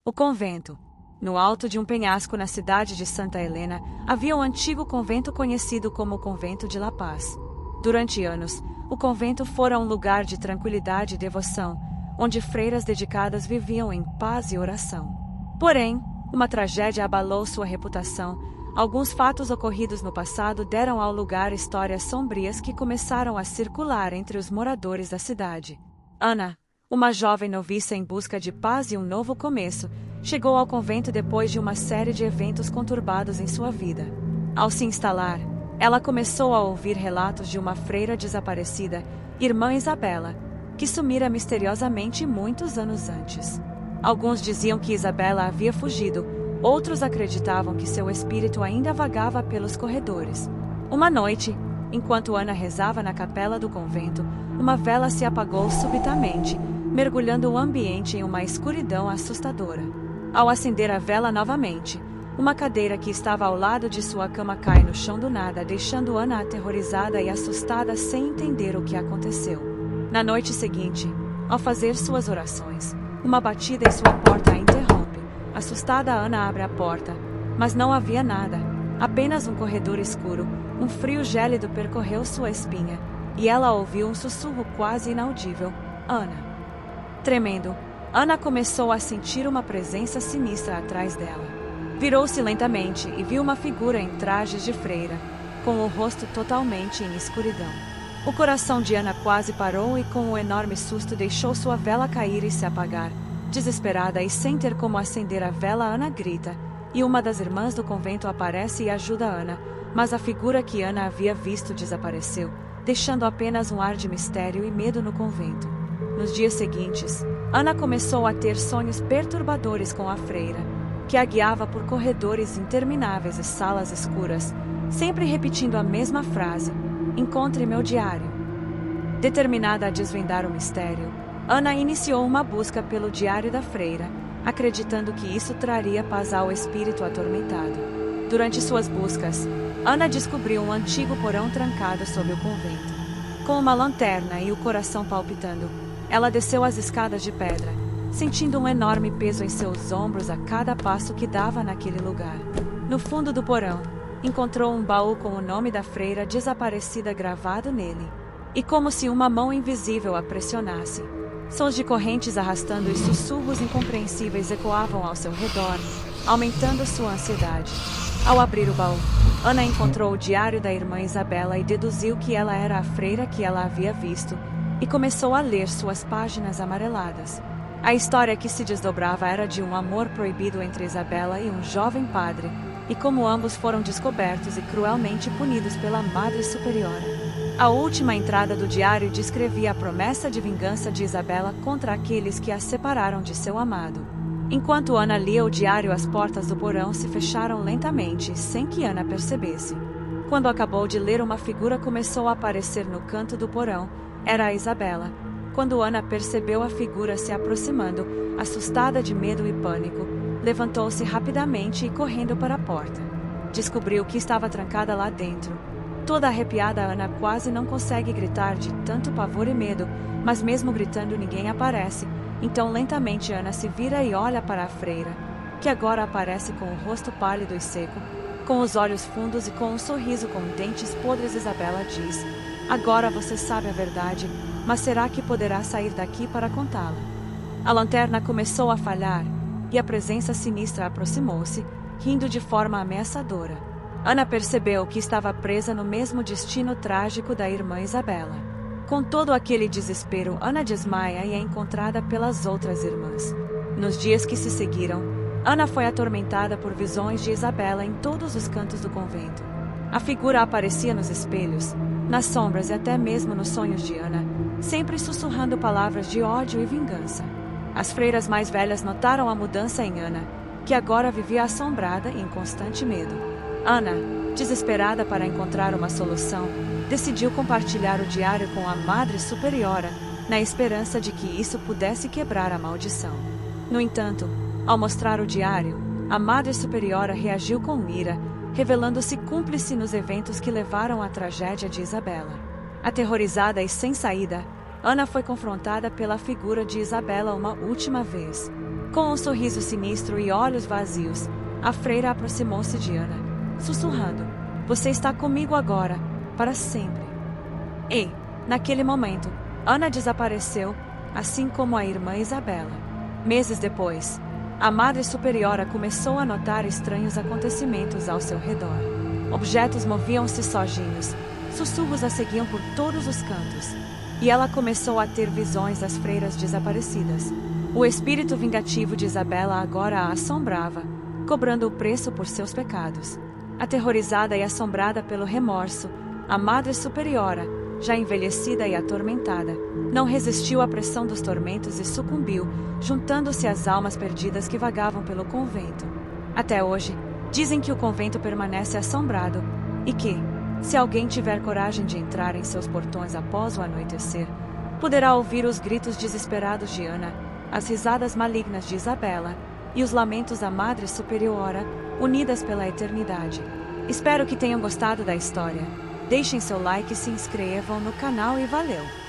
O convento. No alto de um penhasco na cidade de Santa Helena, havia um antigo convento conhecido como o Convento de La Paz. Durante anos, o convento fora um lugar de tranquilidade e devoção, onde freiras dedicadas viviam em paz e oração. Porém, uma tragédia abalou sua reputação. Alguns fatos ocorridos no passado deram ao lugar histórias sombrias que começaram a circular entre os moradores da cidade. Ana, uma jovem noviça em busca de paz e um novo começo, chegou ao convento depois de uma série de eventos conturbados em sua vida. Ao se instalar, ela começou a ouvir relatos de uma freira desaparecida, Irmã Isabela, que sumira misteriosamente muitos anos antes. Alguns diziam que Isabela havia fugido, outros acreditavam que seu espírito ainda vagava pelos corredores. Uma noite, enquanto Ana rezava na capela do convento, uma vela se apagou subitamente, mergulhando o ambiente em uma escuridão assustadora. Ao acender a vela novamente, uma cadeira que estava ao lado de sua cama cai no chão do nada, deixando Ana aterrorizada e assustada sem entender o que aconteceu. Na noite seguinte, ao fazer suas orações, uma batida em sua porta a interrompe. Assustada, Ana abre a porta, mas não havia nada, apenas um corredor escuro. Um frio gélido percorreu sua espinha, e ela ouviu um sussurro quase inaudível: Ana. Tremendo, Ana começou a sentir uma presença sinistra atrás dela. Virou-se lentamente e viu uma figura em trajes de freira, com o rosto totalmente em escuridão. O coração de Ana quase parou e, com um enorme susto, deixou sua vela cair e se apagar. Desesperada e sem ter como acender a vela, Ana grita, e uma das irmãs do convento aparece e ajuda Ana, mas a figura que Ana havia visto desapareceu, deixando apenas um ar de mistério e medo no convento. Nos dias seguintes, Ana começou a ter sonhos perturbadores com a freira, que a guiava por corredores intermináveis e salas escuras, sempre repetindo a mesma frase: encontre meu diário. Determinada a desvendar o mistério, Ana iniciou uma busca pelo diário da freira, acreditando que isso traria paz ao espírito atormentado. Durante suas buscas, Ana descobriu um antigo porão trancado sob o convento. Com uma lanterna e o coração palpitando, ela desceu as escadas de pedra, sentindo um enorme peso em seus ombros a cada passo que dava naquele lugar. No fundo do porão, encontrou um baú com o nome da freira desaparecida gravado nele, e como se uma mão invisível a pressionasse. Sons de correntes arrastando e sussurros incompreensíveis ecoavam ao seu redor, aumentando sua ansiedade. Ao abrir o baú, Ana encontrou o diário da irmã Isabela e deduziu que ela era a freira que ela havia visto, e começou a ler suas páginas amareladas. A história que se desdobrava era de um amor proibido entre Isabela e um jovem padre, e como ambos foram descobertos e cruelmente punidos pela Madre Superiora. A última entrada do diário descrevia a promessa de vingança de Isabela contra aqueles que a separaram de seu amado. Enquanto Ana lia o diário, as portas do porão se fecharam lentamente, sem que Ana percebesse. Quando acabou de ler, uma figura começou a aparecer no canto do porão. Era a Isabela. Quando Ana percebeu a figura se aproximando, assustada de medo e pânico, levantou-se rapidamente e correndo para a porta. Descobriu que estava trancada lá dentro. Toda arrepiada, Ana quase não consegue gritar de tanto pavor e medo, mas mesmo gritando ninguém aparece. Então lentamente Ana se vira e olha para a freira, que agora aparece com o rosto pálido e seco, com os olhos fundos e com um sorriso com dentes podres. Isabela diz: agora você sabe a verdade, mas será que poderá sair daqui para contá-la? A lanterna começou a falhar, e a presença sinistra aproximou-se, rindo de forma ameaçadora. Ana percebeu que estava presa no mesmo destino trágico da irmã Isabela. Com todo aquele desespero, Ana desmaia e é encontrada pelas outras irmãs. Nos dias que se seguiram, Ana foi atormentada por visões de Isabela em todos os cantos do convento. A figura aparecia nos espelhos, nas sombras e até mesmo nos sonhos de Ana, sempre sussurrando palavras de ódio e vingança. As freiras mais velhas notaram a mudança em Ana, que agora vivia assombrada e em constante medo. Ana, desesperada para encontrar uma solução, decidiu compartilhar o diário com a Madre Superiora, na esperança de que isso pudesse quebrar a maldição. No entanto, ao mostrar o diário, a Madre Superiora reagiu com ira, revelando-se cúmplice nos eventos que levaram à tragédia de Isabela. Aterrorizada e sem saída, Ana foi confrontada pela figura de Isabela uma última vez. Com um sorriso sinistro e olhos vazios, a freira aproximou-se de Ana, sussurrando: "Você está comigo agora, para sempre." E, naquele momento, Ana desapareceu, assim como a irmã Isabela. Meses depois, a Madre Superiora começou a notar estranhos acontecimentos ao seu redor. Objetos moviam-se sozinhos, sussurros a seguiam por todos os cantos, e ela começou a ter visões das freiras desaparecidas. O espírito vingativo de Isabela agora a assombrava, cobrando o preço por seus pecados. Aterrorizada e assombrada pelo remorso, a Madre Superiora, já envelhecida e atormentada, não resistiu à pressão dos tormentos e sucumbiu, juntando-se às almas perdidas que vagavam pelo convento. Até hoje, dizem que o convento permanece assombrado e que, se alguém tiver coragem de entrar em seus portões após o anoitecer, poderá ouvir os gritos desesperados de Ana, as risadas malignas de Isabela e os lamentos da Madre Superiora, unidas pela eternidade. Espero que tenham gostado da história. Deixem seu like e se inscrevam no canal e valeu!